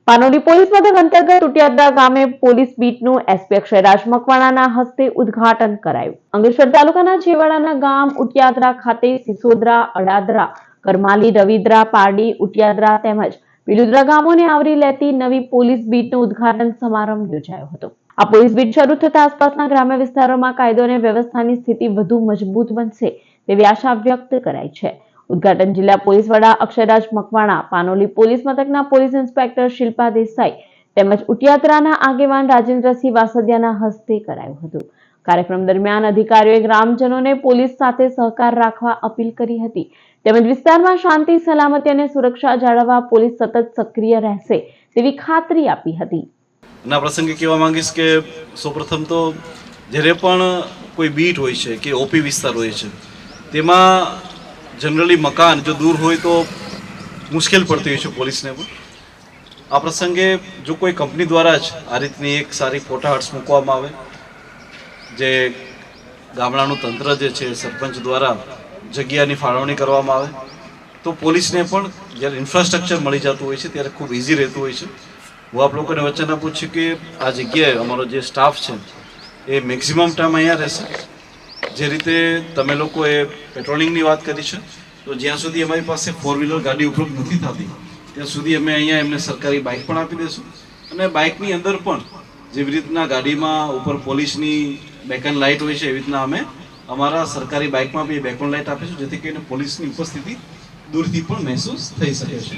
Panoli police મથક અંતર્ગત ઉટિયાદરા ગામે પોલીસ બીટનું એસપી અક્ષયરાજ મકવાણાના હસ્તે ઉદ્ઘાટન કરાયું. અંકલેશ્વર તાલુકાના છેવાડાના ગામ ઉટિયાદરા ખાતે સિસોદરા, અડાદરા, કરમાલી, રવિદ્રા, પારડી, ઉટિયાદરા તેમજ બિલુદ્રા ગામોને આવરી લેતી નવી પોલીસ બીટનો ઉદ્ઘાટન સમારંભ યોજાયો હતો. આ પોલીસ બીટ શરૂ થતા આસપાસના ગ્રામ્ય વિસ્તારોમાં કાયદો અને વ્યવસ્થાની સ્થિતિ વધુ મજબૂત બનશે તેવી આશા વ્યક્ત કરાઈ છે. ઉદ્ઘાટન જિલ્લા પોલીસ વડા અક્ષયરાજ મકવાણા, પાનોલી પોલીસ મથકના પોલીસ ઇન્સ્પેક્ટર શિલ્પા દેસાઈ તેમજ ઉટિયાદરાના આગેવાન રાજેન્દ્રસિંહ વાસદિયાના હસ્તે કરાયું હતું. કાર્યક્રમ દરમિયાન અધિકારીઓએ ગ્રામજનોને પોલીસ સાથે સહકાર રાખવા અપીલ કરી હતી તેમજ વિસ્તારમાં શાંતિ, સલામતી અને સુરક્ષા જાળવવા પોલીસ સતત સક્રિય રહેશે તેવી ખાતરી આપી હતી. ના પ્રસંગે કહેવા માંગીશ કે સૌપ્રથમ તો જ્યારે પણ કોઈ બીટ હોય છે કે ઓપી વિસ્તાર હોય છે તેમાં જનરલી મકાન જો દૂર હોય તો મુશ્કેલ પડતી હોય છે પોલીસને પણ. આ પ્રસંગે જો કોઈ કંપની દ્વારા જ આ રીતની એક સારી ફોટા હટ્સ મૂકવામાં આવે, જે ગામડાનું તંત્ર જે છે સરપંચ દ્વારા જગ્યાની ફાળવણી કરવામાં આવે તો પોલીસને પણ જ્યારે ઇન્ફ્રાસ્ટ્રક્ચર મળી જતું હોય છે ત્યારે ખૂબ ઇઝી રહેતું હોય છે. હું આપ લોકોને વચન આપું છું કે આ જગ્યાએ અમારો જે સ્ટાફ છે એ મેક્સિમમ ટાઈમ અહીંયા રહેશે. જે રીતે તમે લોકોએ પેટ્રોલિંગની વાત કરી છે તો જ્યાં સુધી અમારી પાસે 4-વ્હીલર ગાડી ઉપલબ્ધ નથી થતી ત્યાં સુધી અમે અહીંયા એમને સરકારી બાઇક પણ આપી દઈશું અને બાઇકની અંદર પણ જેવી રીતના ગાડીમાં ઉપર પોલીસની બેકન લાઇટ હોય છે એવી રીતના અમે અમારા સરકારી બાઇકમાં બી બેકન લાઇટ આપીશું જેથી કરીને પોલીસની ઉપસ્થિતિ દૂરથી પણ મહેસૂસ થઈ શકે છે.